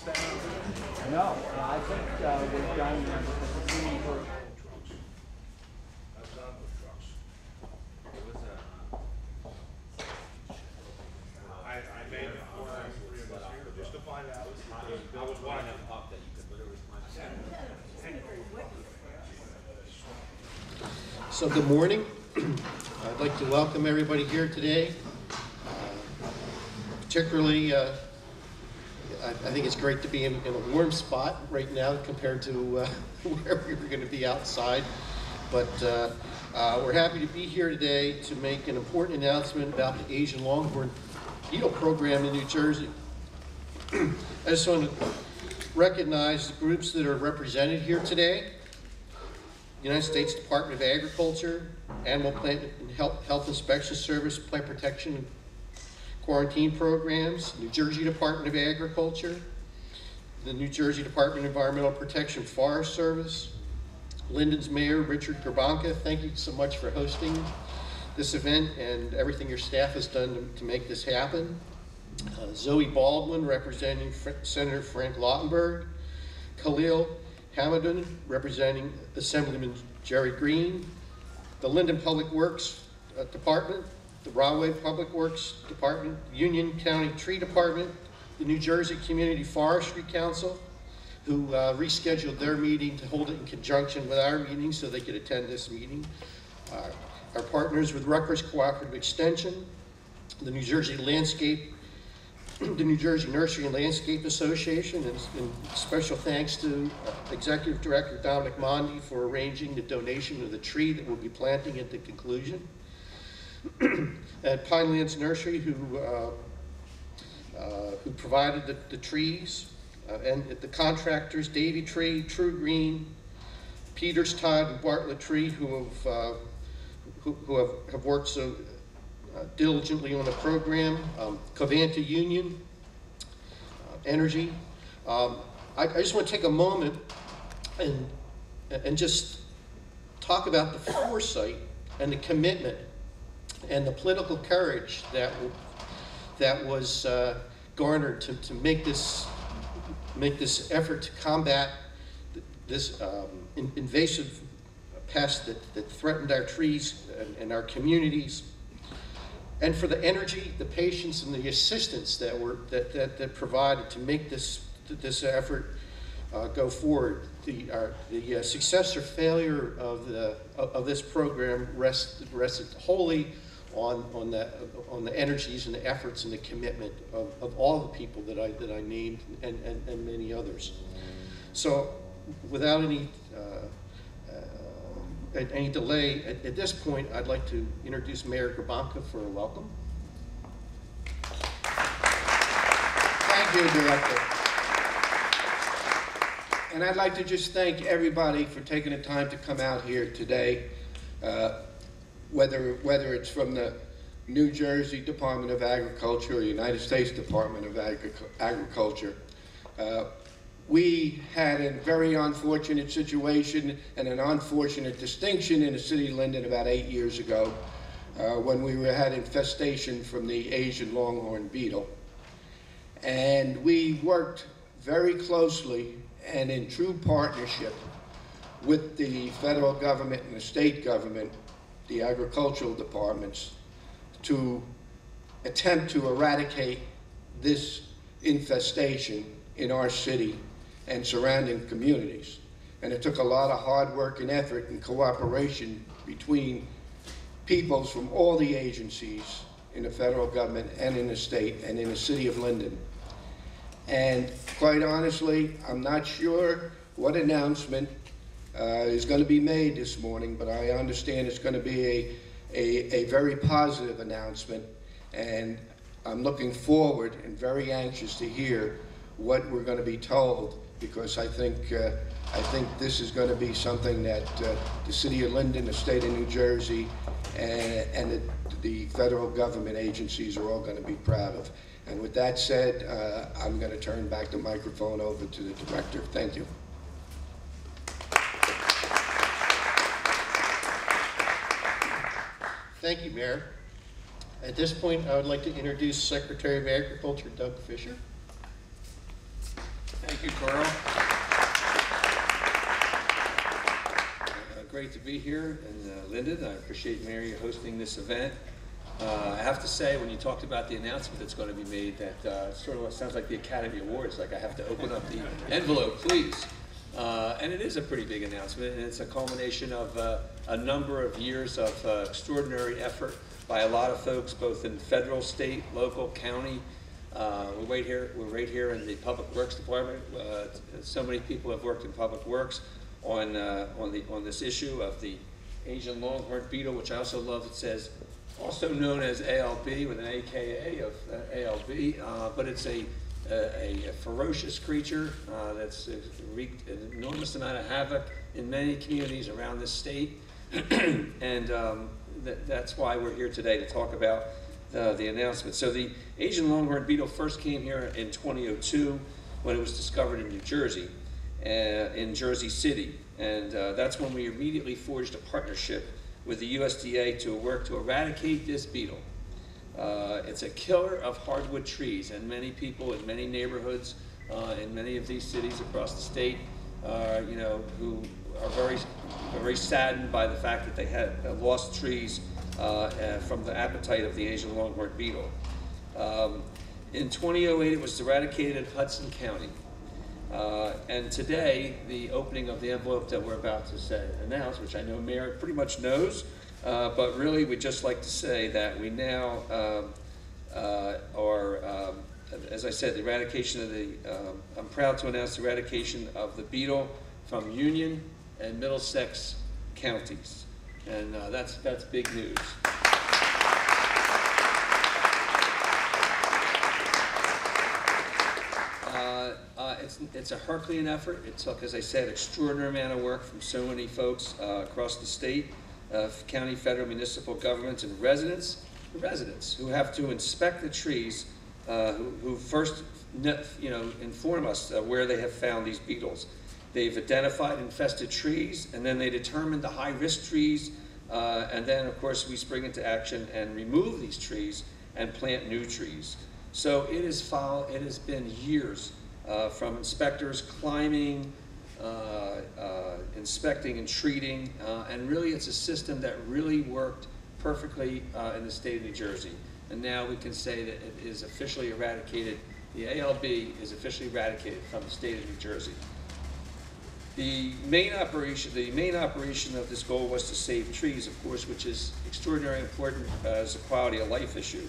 No, I think we've done the scene for. I made it for three of us here just to find out. I was watching up that you could literally find. So good morning. I'd like to welcome everybody here today. Particularly, I think it's great to be in a warm spot right now compared to where we were going to be outside. But we're happy to be here today to make an important announcement about the Asian Longhorn Beetle program in New Jersey. I just want to recognize the groups that are represented here today. United States Department of Agriculture, Animal Plant and Health Inspection Service, Plant Protection and Quarantine Programs, New Jersey Department of Agriculture, the New Jersey Department of Environmental Protection Forest Service, Linden's Mayor, Richard Gerbanka. Thank you so much for hosting this event and everything your staff has done to make this happen. Zoe Baldwin, representing Senator Frank Lautenberg, Khalil Hamadan, representing Assemblyman Jerry Green, the Linden Public Works Department, the Rahway Public Works Department, Union County Tree Department, the New Jersey Community Forestry Council, who rescheduled their meeting to hold it in conjunction with our meeting so they could attend this meeting. Our partners with Rutgers Cooperative Extension, the New Jersey Nursery and Landscape Association, and special thanks to Executive Director Dominic Mondi for arranging the donation of the tree that we'll be planting at the conclusion. At Pinelands Nursery, who provided the trees, and at the contractors, Davy Tree, True Green, Peters, Todd, and Bartlett Tree, who have worked so diligently on the program, Covanta Union Energy. I just want to take a moment and just talk about the foresight and the commitment and the political courage that was garnered to make this effort to combat this invasive pest that threatened our trees and our communities, and for the energy, the patience, and the assistance that provided to make this effort go forward. The success or failure of this program rested wholly on the energies and the efforts and the commitment of all the people that I named and many others. So, without any delay, at this point, I'd like to introduce Mayor Gerbanka for a welcome. Thank you, Director. And I'd like to just thank everybody for taking the time to come out here today, whether it's from the New Jersey Department of Agriculture or the United States Department of Agriculture. We had a very unfortunate situation and an unfortunate distinction in the city of Linden about 8 years ago when we had infestation from the Asian Longhorn Beetle. And we worked very closely and in true partnership with the federal government and the state government, the agricultural departments, to attempt to eradicate this infestation in our city and surrounding communities. And it took a lot of hard work and effort and cooperation between peoples from all the agencies in the federal government and in the state and in the city of Linden. And quite honestly, I'm not sure what announcement is going to be made this morning, but I understand it's going to be a very positive announcement, and I'm looking forward and very anxious to hear what we're going to be told, because I think this is going to be something that the city of Linden, the state of New Jersey, and the federal government agencies are all going to be proud of. And with that said, I'm going to turn back the microphone over to the director. Thank you. Thank you, Mayor. At this point, I would like to introduce Secretary of Agriculture, Doug Fisher. Thank you, Carl. Great to be here in Linden. I appreciate Mary hosting this event. I have to say, when you talked about the announcement that's going to be made, that sort of sounds like the Academy Awards, like I have to open up the envelope, please. And it is a pretty big announcement, and it's a culmination of a number of years of extraordinary effort by a lot of folks, both in federal, state, local, county. We're right here in the Public Works Department. So many people have worked in Public Works on this issue of the Asian Longhorn Beetle, which I also love. It says, also known as ALB with an AKA of ALB, but it's a ferocious creature that's wreaked an enormous amount of havoc in many communities around the state, and that's why we're here today to talk about the announcement. So the Asian Longhorn Beetle first came here in 2002 when it was discovered in New Jersey, in Jersey City, and that's when we immediately forged a partnership with the USDA to work to eradicate this beetle. It's a killer of hardwood trees, and many people in many neighborhoods in many of these cities across the state, who are very saddened by the fact that they had lost trees from the appetite of the Asian Longhorn Beetle. In 2008, it was eradicated in Hudson County. And today, the opening of the envelope that we're about to announce, which I know Mayor pretty much knows, but really we'd just like to say that we now are, as I said, the eradication of the, I'm proud to announce the eradication of the beetle from Union and Middlesex counties. And that's big news. It's a Herculean effort. It took, as I said, extraordinary amount of work from so many folks across the state, county, federal, municipal governments, and residents who have to inspect the trees, who first inform us where they have found these beetles. They've identified infested trees, and then they determine the high-risk trees, and then, of course, we spring into action and remove these trees and plant new trees. So it has been years from inspectors climbing, inspecting and treating, and really it's a system that really worked perfectly in the state of New Jersey. And now we can say that it is officially eradicated. The ALB is officially eradicated from the state of New Jersey. The main operation of this goal was to save trees, of course, which is extraordinarily important as a quality of life issue.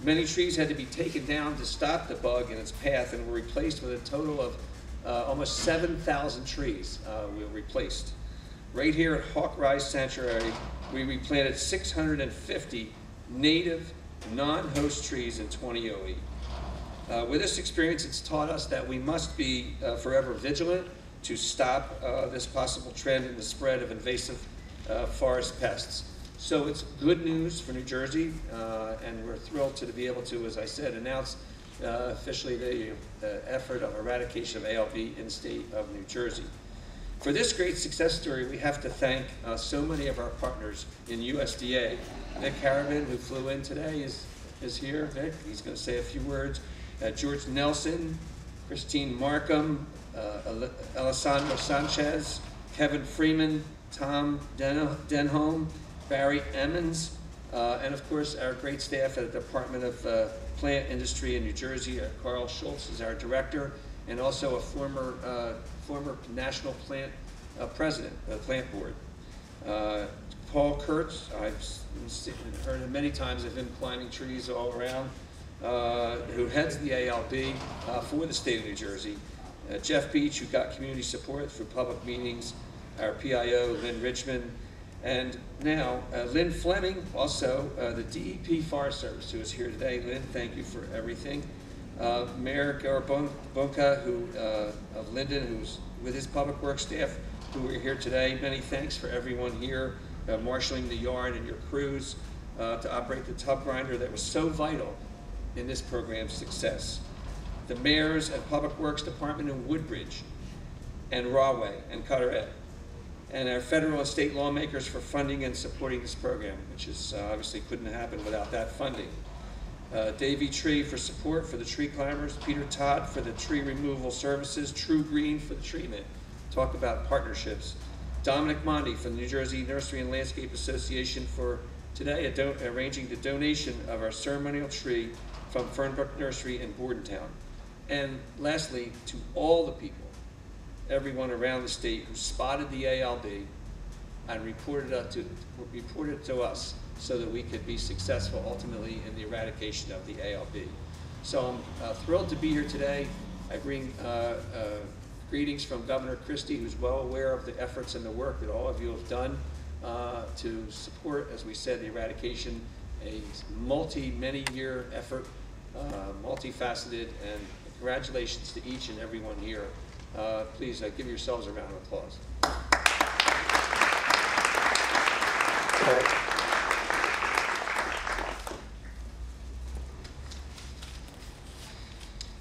Many trees had to be taken down to stop the bug in its path and were replaced with a total of almost 7,000 trees were replaced. Right here at Hawk Rise Sanctuary, we replanted 650 native, non-host trees in 2008. With this experience, it's taught us that we must be forever vigilant to stop this possible trend in the spread of invasive forest pests. So it's good news for New Jersey, and we're thrilled to be able to, as I said, announce officially the effort of eradication of ALB in the state of New Jersey. For this great success story, we have to thank so many of our partners in USDA. Nick Harriman, who flew in today, is here. Nick, he's going to say a few words. George Nelson, Christine Markham, Alessandro Sanchez, Kevin Freeman, Tom Denholm, Barry Emmons, and of course our great staff at the Department of Plant Industry in New Jersey. Carl Schultz is our director, and also a former national plant president of the plant board. Paul Kurtz, I've heard him many times of him climbing trees all around, who heads the ALB for the state of New Jersey. Jeff Beach, who got community support through public meetings, our PIO, Lynn Richmond, and now Lynn Fleming, also the DEP Forest Service, who is here today. Lynn, thank you for everything. Mayor Garabunka, of Linden, who's with his public works staff, who are here today. Many thanks for everyone here, marshaling the yard and your crews to operate the tub grinder that was so vital in this program's success. The mayors and public works department in Woodbridge and Rahway and Carteret, and our federal and state lawmakers for funding and supporting this program, which is obviously couldn't happen without that funding. Davy Tree for support for the tree climbers, Peter Todd for the tree removal services, True Green for the treatment. Talk about partnerships. Dominic Mondi from the New Jersey Nursery and Landscape Association for today arranging the donation of our ceremonial tree from Fernbrook Nursery in Bordentown. And lastly, to all the people, everyone around the state who spotted the ALB and reported it to us so that we could be successful ultimately in the eradication of the ALB. So I'm thrilled to be here today. I bring greetings from Governor Christie, who's well aware of the efforts and the work that all of you have done to support, as we said, the eradication, a many-year effort, multifaceted, and congratulations to each and everyone here. Please give yourselves a round of applause.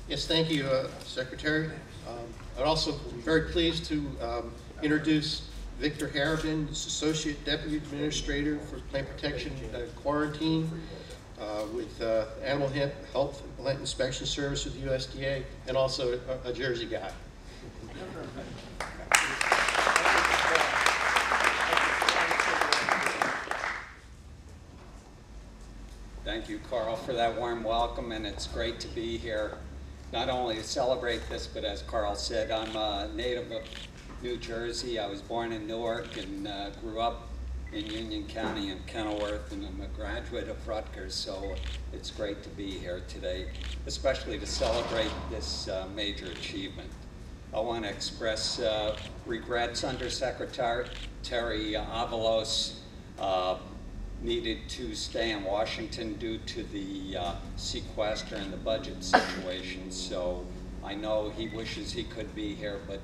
Yes, thank you, Secretary. I'm also very pleased to introduce Victor Harriman, Associate Deputy Administrator for Plant Protection Quarantine with Animal Health and Plant Inspection Service with the USDA, and also a Jersey guy. Thank you, Carl, for that warm welcome, and it's great to be here, not only to celebrate this, but as Carl said, I'm a native of New Jersey. I was born in Newark and grew up in Union County and Kenilworth, and I'm a graduate of Rutgers, so it's great to be here today, especially to celebrate this major achievement. I want to express regrets. Undersecretary Terry Avalos needed to stay in Washington due to the sequester and the budget situation, so I know he wishes he could be here, but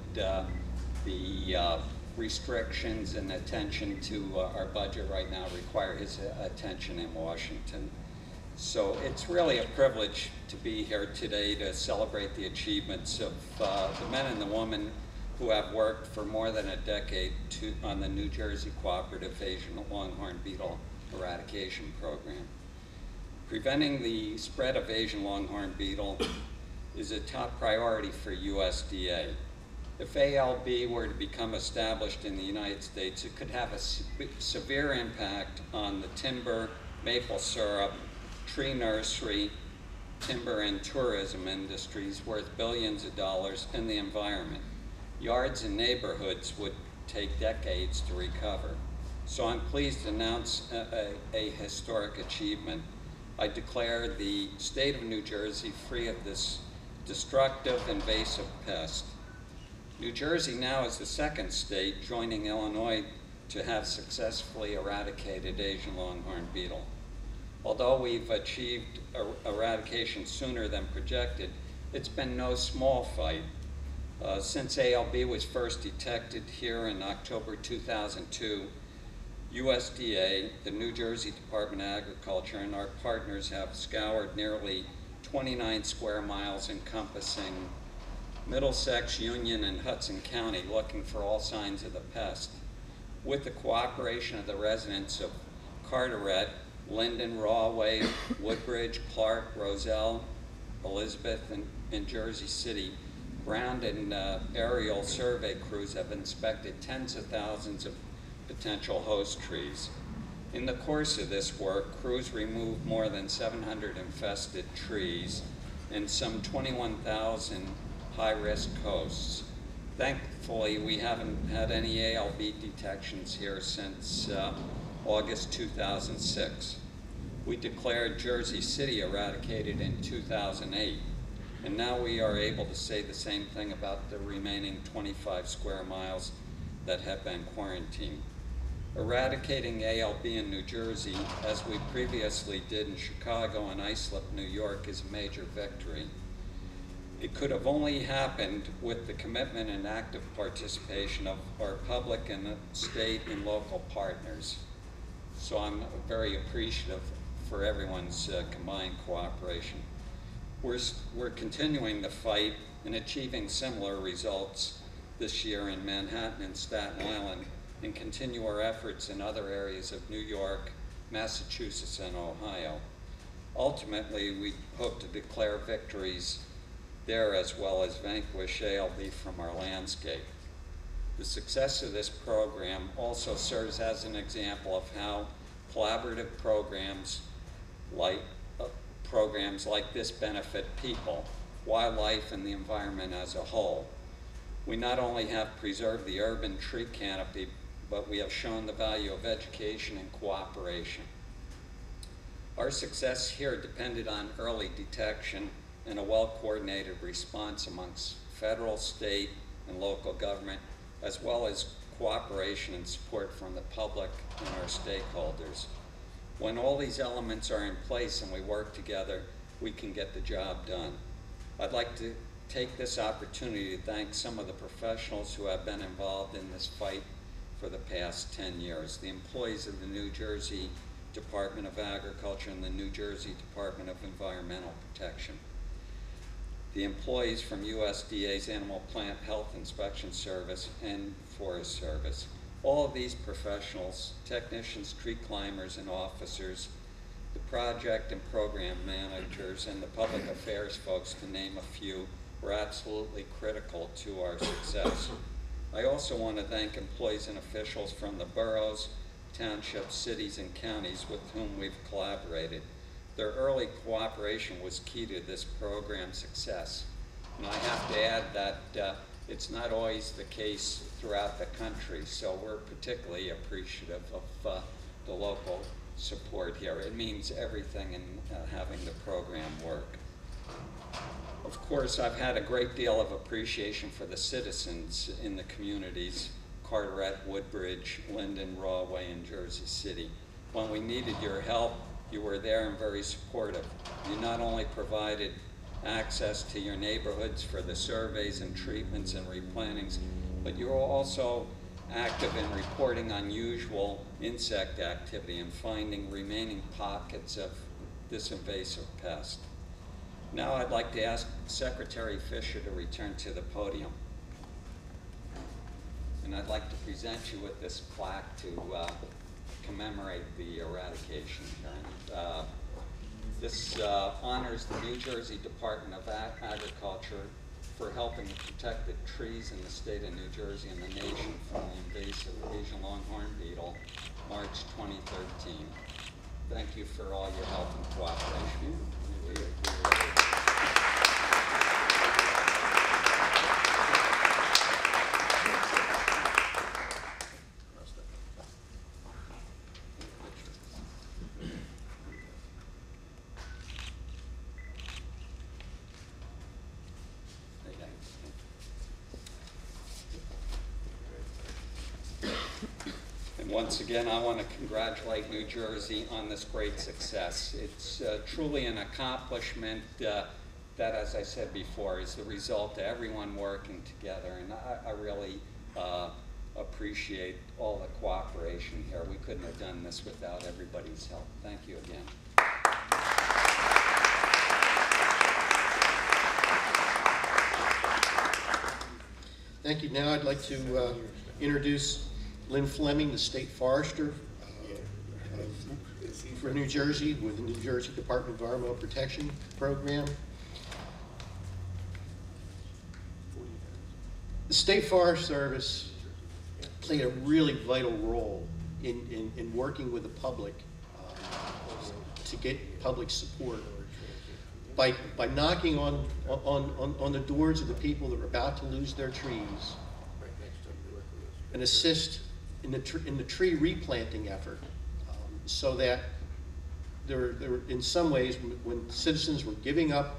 the restrictions and attention to our budget right now require his attention in Washington. So it's really a privilege to be here today to celebrate the achievements of the men and the women who have worked for more than a decade on the New Jersey Cooperative Asian Longhorn Beetle Eradication Program. Preventing the spread of Asian Longhorn Beetle is a top priority for USDA. If ALB were to become established in the United States, it could have a severe impact on the timber, maple syrup, tree nursery, timber and tourism industries worth billions of dollars, and the environment. Yards and neighborhoods would take decades to recover. So I'm pleased to announce a historic achievement. I declare the state of New Jersey free of this destructive, invasive pest. New Jersey now is the second state, joining Illinois, to have successfully eradicated Asian Longhorn Beetle. Although we've achieved eradication sooner than projected, it's been no small fight. Since ALB was first detected here in October 2002, USDA, the New Jersey Department of Agriculture, and our partners have scoured nearly 29 square miles encompassing Middlesex, Union, and Hudson County looking for all signs of the pest. With the cooperation of the residents of Carteret, Linden, Rahway, Woodbridge, Clark, Roselle, Elizabeth, and Jersey City, ground and aerial survey crews have inspected tens of thousands of potential host trees. In the course of this work, crews removed more than 700 infested trees and some 21,000 high-risk hosts. Thankfully, we haven't had any ALB detections here since August 2006. We declared Jersey City eradicated in 2008, and now we are able to say the same thing about the remaining 25 square miles that have been quarantined. Eradicating ALB in New Jersey, as we previously did in Chicago and Islip, New York, is a major victory. It could have only happened with the commitment and active participation of our public and state and local partners. So I'm very appreciative for everyone's combined cooperation. We're continuing the fight and achieving similar results this year in Manhattan and Staten Island, and continue our efforts in other areas of New York, Massachusetts, and Ohio. Ultimately, we hope to declare victories there as well as vanquish ALB from our landscape. The success of this program also serves as an example of how collaborative programs like this benefit people, wildlife, and the environment as a whole. We not only have preserved the urban tree canopy, but we have shown the value of education and cooperation. Our success here depended on early detection and a well-coordinated response amongst federal, state, and local government, as well as cooperation and support from the public and our stakeholders. When all these elements are in place and we work together, we can get the job done. I'd like to take this opportunity to thank some of the professionals who have been involved in this fight for the past 10 years. The employees of the New Jersey Department of Agriculture and the New Jersey Department of Environmental Protection. The employees from USDA's Animal Plant Health Inspection Service and Forest Service. All of these professionals, technicians, tree climbers, and officers, the project and program managers, and the public affairs folks, to name a few, were absolutely critical to our success. I also want to thank employees and officials from the boroughs, townships, cities, and counties with whom we've collaborated. Their early cooperation was key to this program's success. And I have to add that it's not always the case throughout the country, so we're particularly appreciative of the local support here. It means everything in having the program work. Of course, I've had a great deal of appreciation for the citizens in the communities, Carteret, Woodbridge, Linden, Rahway, and Jersey City. When we needed your help, you were there and very supportive. You not only provided access to your neighborhoods for the surveys and treatments and replantings, but you were also active in reporting unusual insect activity and finding remaining pockets of this invasive pest. Now I'd like to ask Secretary Fisher to return to the podium. And I'd like to present you with this plaque to commemorate the eradication hearing. This honors the New Jersey Department of Agriculture for helping to protect the trees in the state of New Jersey and the nation from the invasive Asian Longhorn Beetle, March 2013. Thank you for all your help and cooperation. Once again, I want to congratulate New Jersey on this great success. It's truly an accomplishment that, as I said before, is the result of everyone working together, and I really appreciate all the cooperation here. We couldn't have done this without everybody's help. Thank you again. Thank you. Now I'd like to introduce Lynn Fleming, the State Forester for New Jersey with the New Jersey Department of Environmental Protection Program. The State Forest Service played a really vital role in working with the public to get public support by knocking on the doors of the people that were about to lose their trees and assist in the tree replanting effort, so that there in some ways, when citizens were giving up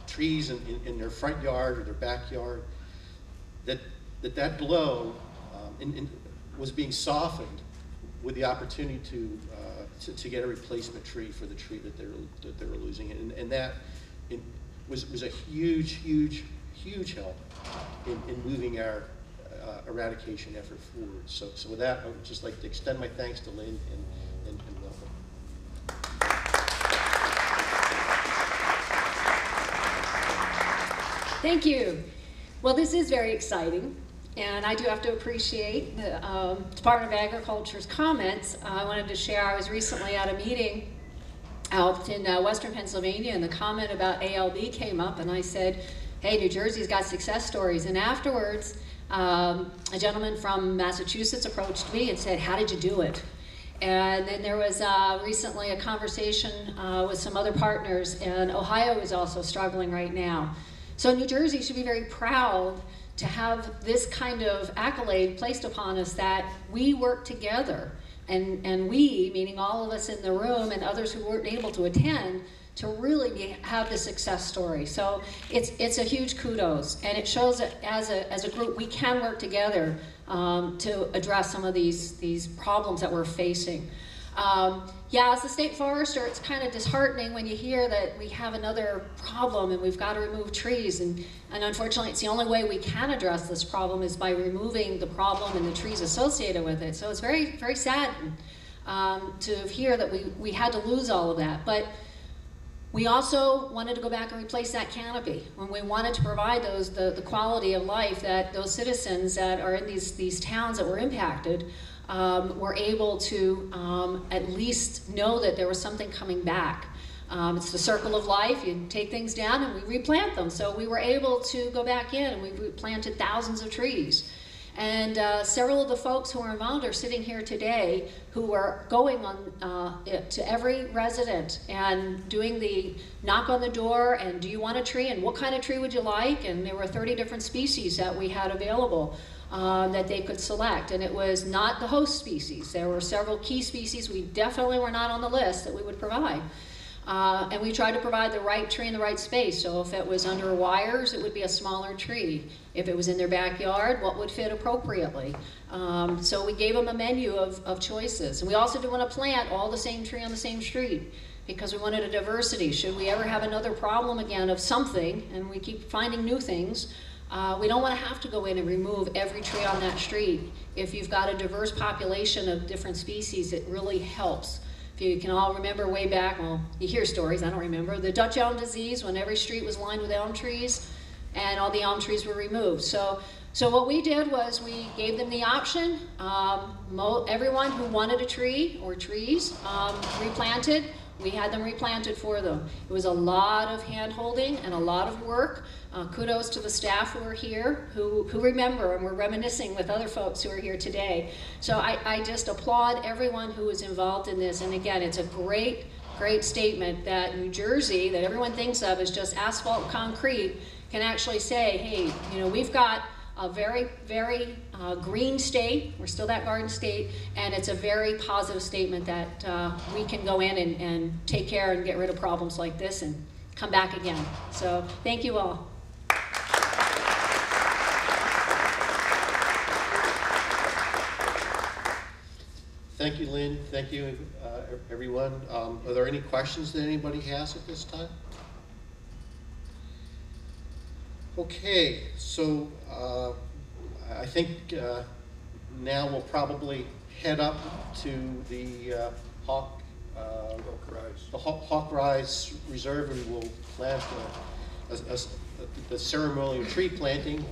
trees in their front yard or their backyard, that blow was being softened with the opportunity to get a replacement tree for the tree that they were losing, and that was a huge help in moving our eradication effort forward. So with that, I would just like to extend my thanks to Lynn and welcome. Thank you. Well, this is very exciting, and I do have to appreciate the Department of Agriculture's comments. I wanted to share, I was recently at a meeting out in Western Pennsylvania, and the comment about ALB came up, and I said, hey, New Jersey's got success stories. And afterwards, a gentleman from Massachusetts approached me and said, how did you do it? And then there was recently a conversation with some other partners, and Ohio is also struggling right now. So New Jersey should be very proud to have this kind of accolade placed upon us, that we work together, and we, meaning all of us in the room and others who weren't able to attend, to really have the success story. So it's a huge kudos, and it shows that as a group we can work together to address some of these problems that we're facing. Yeah, as a state forester, it's kind of disheartening when you hear that we have another problem and we've got to remove trees, and unfortunately it's the only way we can address this problem is by removing the problem and the trees associated with it. So it's very, very sad to hear that we had to lose all of that. But we also wanted to go back and replace that canopy when we wanted to provide the quality of life that those citizens that are in these towns that were impacted were able to at least know that there was something coming back. It's the circle of life. You take things down and we replant them. So we were able to go back in and we replanted thousands of trees. And several of the folks who are involved are sitting here today who are going on to every resident and doing the knock on the door and do you want a tree and what kind of tree would you like? And there were 30 different species that we had available that they could select. And it was not the host species. There were several key species we definitely were not on the list that we would provide. And we tried to provide the right tree in the right space. So if it was under wires, it would be a smaller tree. If it was in their backyard, what would fit appropriately? So we gave them a menu of choices. And we also didn't want to plant all the same tree on the same street because we wanted a diversity. Should we ever have another problem again of something, and we keep finding new things, we don't want to have to go in and remove every tree on that street. If you've got a diverse population of different species, it really helps. If you can all remember way back, well, you hear stories, I don't remember, the Dutch elm disease when every street was lined with elm trees and all the elm trees were removed. So what we did was we gave them the option. Everyone who wanted a tree or trees replanted, we had them replanted for them. It was a lot of hand-holding and a lot of work. Kudos to the staff who are here, who remember, and we're reminiscing with other folks who are here today. So I just applaud everyone who was involved in this. And again, it's a great, great statement that New Jersey, that everyone thinks of as just asphalt and concrete, can actually say, hey, you know, we've got a very, very green state. We're still that garden state, and it's a very positive statement that we can go in and take care and get rid of problems like this and come back again. So thank you all. Thank you, Lynn. Thank you, everyone. Are there any questions that anybody has at this time? Okay, so I think now we'll probably head up to the Hawk Rise Reserve, and we'll plant the ceremonial tree planting.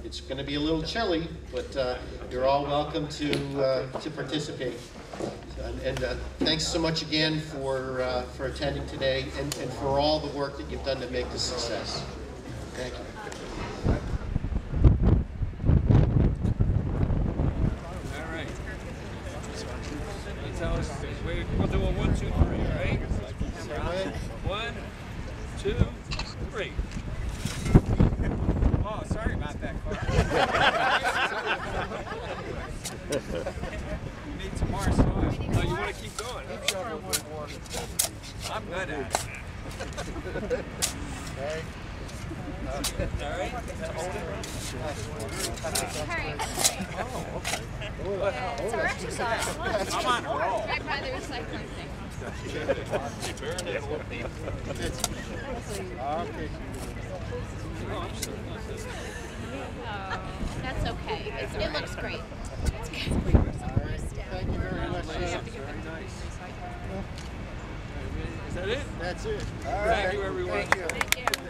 It's going to be a little chilly, but you're all welcome to participate. And thanks so much again for attending today and for all the work that you've done to make this a success. Thank you. All right. Tell us, we'll do a 1, 2, 3, all right? 1, 2, 3. Oh, sorry about that, Carl. Need some more soil. Oh, you want to keep going? I'm good at it. Okay. All right? Oh, okay. It's our exercise. I'm on a roll. Right by the recycling thing. Oh, that's okay. It looks great. It's good. Thank you very much. Very nice. Is that it? That's it. Thank you, everyone. Thank you. Thank you.